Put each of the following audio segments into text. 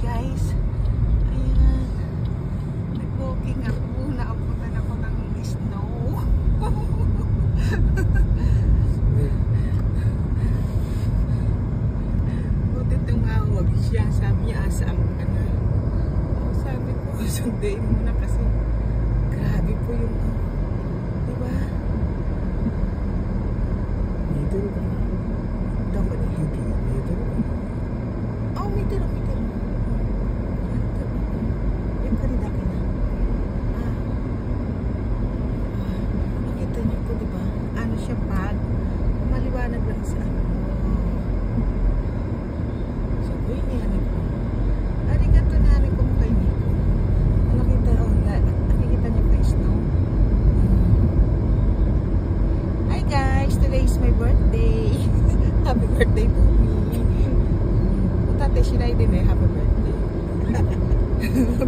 guys. Ayan. Nag-walking ako. Naabutan ako ng snow. Buti tumawag siya. Sabi niya, asam ka na. Sabi ko, sundayin mo na kasi grabe po yung diba? Meter ba? Dapat na Meter ba? oh, meter. Yung kanida ka na. Nakita niyo po, diba? Ano siya pag maliwanag lang sa ano. So, niya ko. Arigato na rin ko mukha niyo. Nakita niyo pa snow. Hi guys, today is my birthday. Happy birthday to me. Utate shirai din eh, happy birthday.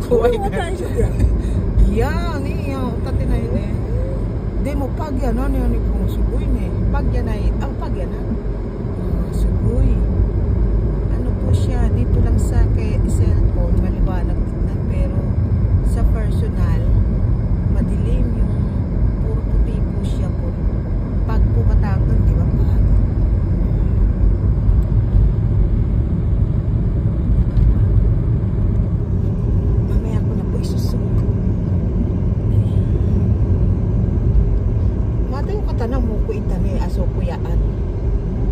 Kuwai ka. Iya, niyo, utate na yun eh. De mo pagya na niya ni po sugoy ne. Pagya na pagya na. Sugoy. Ano po siya, dito lang sa cellphone maliwanag tignan pero sa personal madilim yung puro puti po siya po. Pag po katanggal, di ba pa? Mamaya ko na po isusunod. Mata yung katanang mo ko itani aso kuyaan.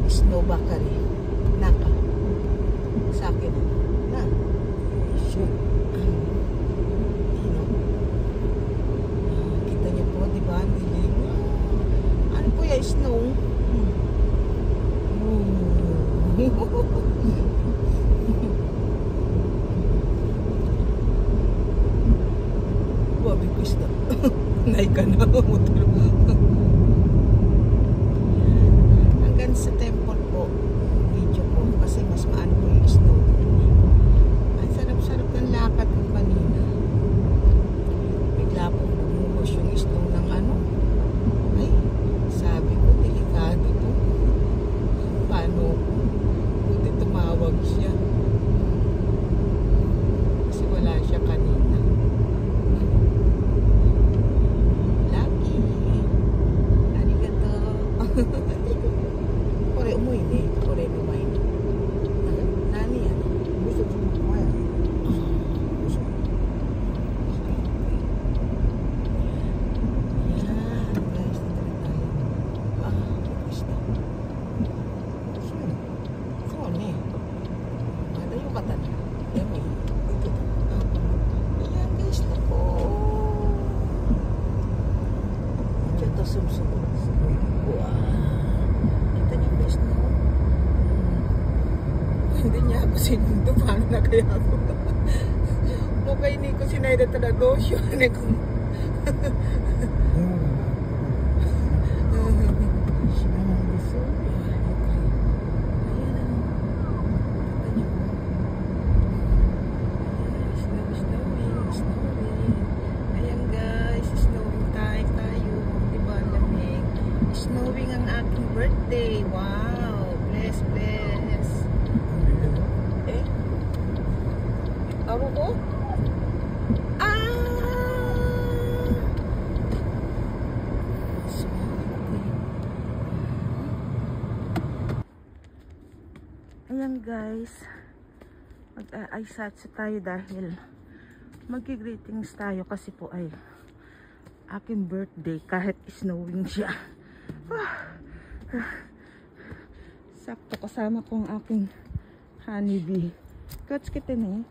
Snow bakari. Naka. Sa akin. Na. Siya. Kita niyo po, di ba? Ano po yung snow? Wabi ko isda. Naika na. Hanggang sa temple po. Video po. Kasi mas maano po yung snow. Ang sarap-sarap ng lakad ko kanina. Bigla pong bumubos yung snow ng ano. Ay, sabi ko, delikado to. Paano ko? Buti tumawag siya. Kasi wala siya kanina. Lucky. Arigato. Kore umuwi ne. Kore umay. Nani yan? Gusto ko kumaya. Hindi niya ako sinundo. Paano na kaya ako? Mukha hindi ko sinayda talaga. Siya na kung snowing ang aking birthday. Wow! Bless. Eh? Ako ko? Ayan guys. Mag-aisatsu tayo dahil mag-greetings tayo kasi po ay aking birthday kahit snowing siya. Sakto kasama ko ang aking honeybee. Coach kita ni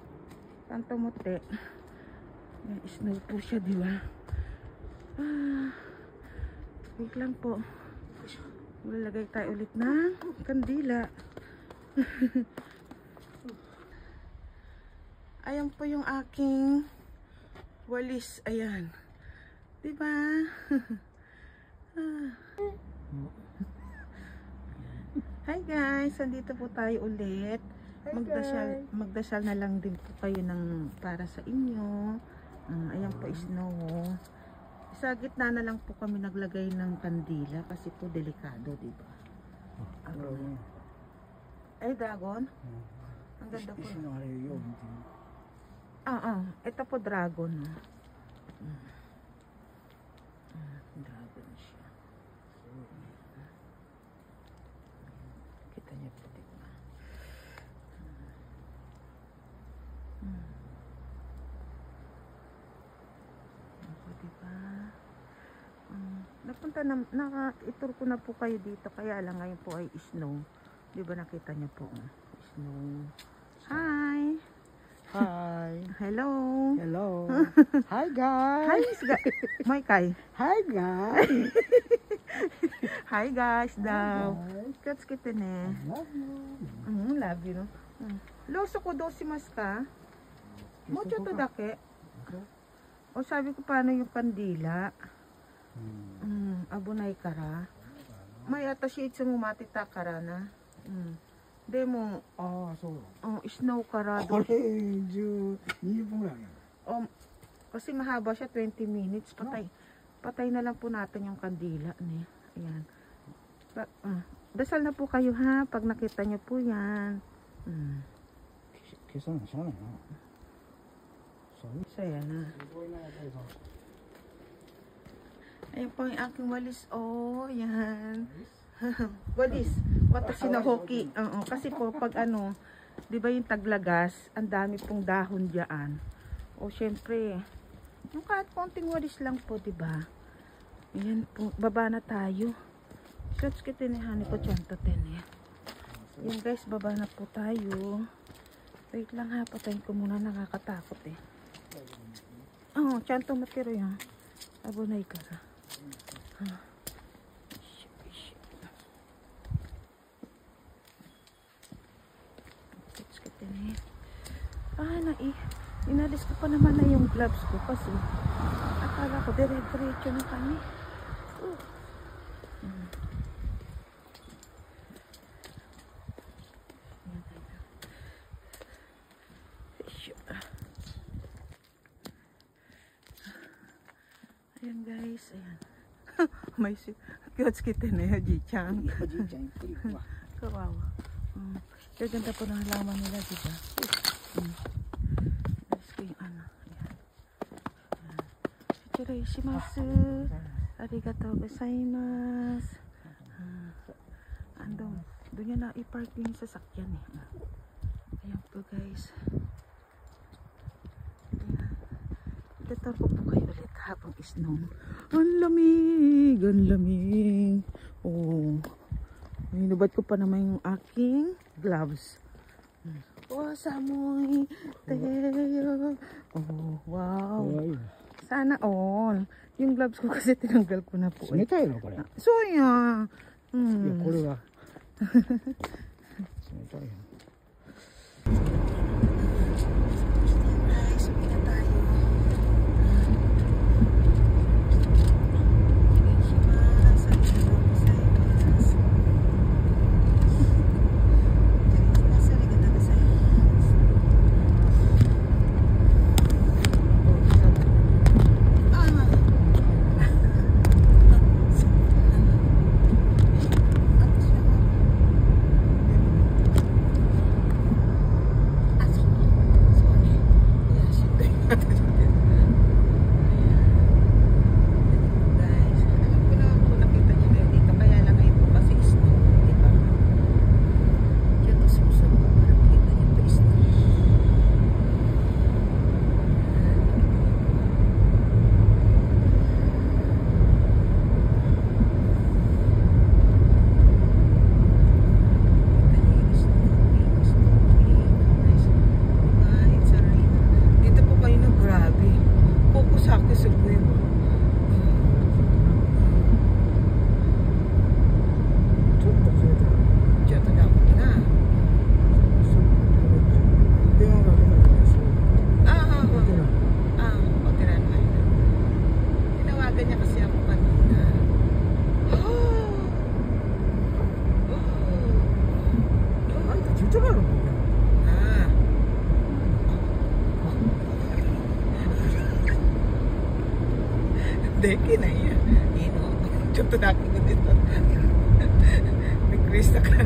tanto mote. May snow po siya, di ba? Wait lang po. Malalagay tayo ulit ng kandila. Ayan po yung aking walis. Ayan. Di ba? Hi guys, andito po tayo ulit. Magdasal na lang din po kayo ng para sa inyo. Ayan po snow. Sa gitna na lang po kami naglagay ng kandila kasi po delikado, di ba? Ay, dragon? Ang ganda po. Ito po dragon. Dragon siya. Kita niyo po, diba? Diba? Napunta na, naka-itur ko na po kayo dito, kaya lang ngayon po ay snow. Diba nakita niyo po? Snow. Hi! Hi. Hello! Hello. Hi Hi, guys. Miss Moy Kai. Hi guys. Hi guys daw. Guys. Kats kita ne. Love you. Love you no. Loso ko dosimas ka. Mucho to dake. O sabi ko paano yung kandila. Abunay kara. May atashi itsu mo matita kara na. Demo, ああ、そう。 snow kara こ do. れ20分ぐらいある。 Kasi mahaba siya, 20 minutes. Patay na lang po natin yung kandila. Ayan. Dasal na po kayo ha, pag nakita nyo po yan. 消さないしゃあないな。そう。 So yan na. Ayan po yung aking walis. Oh, yan. Walis. Watashi no hoki. Kasi po pag ano, di ba yung taglagas, ang dami pong dahon diyan. O syempre, yung kahit konting walis lang po, di ba? Ayan po, baba na tayo. Shots kita ni Hani ko chanto ten eh. Yan guys, baba na po tayo. Wait lang ha, patayin ko muna, nakakatakot eh. Chanto matiro yan. Abunay ka ra. Inalis ko pa naman na yung gloves ko kasi akala ko dire-diretso na kami. Ayan guys, ayan. May kiots kita na yun, Ji-chan. おじいちゃんゆっくり行くわ。 Kawawa. Gaganda po ng halaman nila, diba? Guys ko yung ano. Ayan. Shimasu. Arigatou gozaimasu. Andong. Doon niya na i-park yung sasakyan eh. Ayan po guys. Ayan. Itatar ko po kayo ulit habang snow. Ang lamig! Ang lamig! Oh. Ninubad ko pa naman yung aking gloves. Oh, samoy tayo. Oh, wow. Sana all. Yung gloves ko kasi tinanggal ko na po. 冷たいのこれ。いや、So, yeah. これは。冷たいよ。 できないや。いいの？ちょっとだけ出た。びっくりしたから。違う。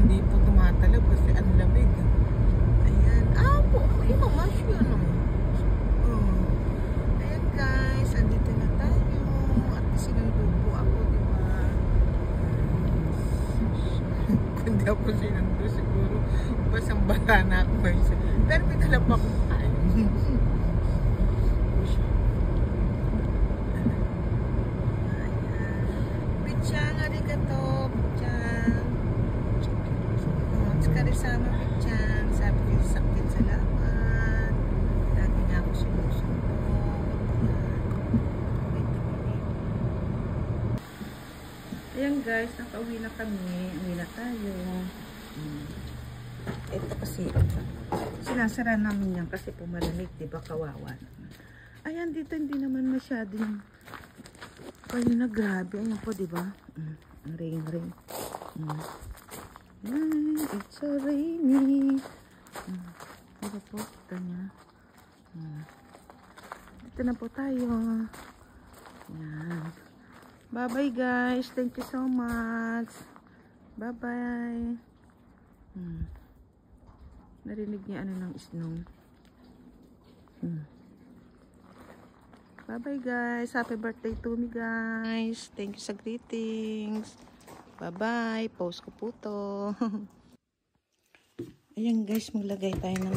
hindi po tumatalab kasi ang lamig. Ayan. Po, imamas yun. Ayan guys, andito na tayo. At sinundo po ako, di ba? Kung di ako sinundo, siguro basang-basa na ako guys. Pero may dala pa akong kain. Pichang, arigato. Pichang. Tsukarisama, Pichang. Sabi ko yung sakit, salamat. Lagi nga ako sinusundo. Ayan guys, nakauwi na kami. Uwi na tayo. Ito kasi, sinasara namin yan kasi pumalamig, diba, kawawa. Ayan, dito hindi naman masyadong kayo na grabe. Ayan po, diba? Ang rain. It's so rainy. Diba po, kita niya. Dito na po tayo. Ayan. Bye-bye guys. Thank you so much. Bye-bye. Narinig niya ano ng snow. Bye-bye guys. Happy birthday to me guys. Thank you sa greetings. Bye-bye. Post ko po to. Ayan guys, maglagay tayo ng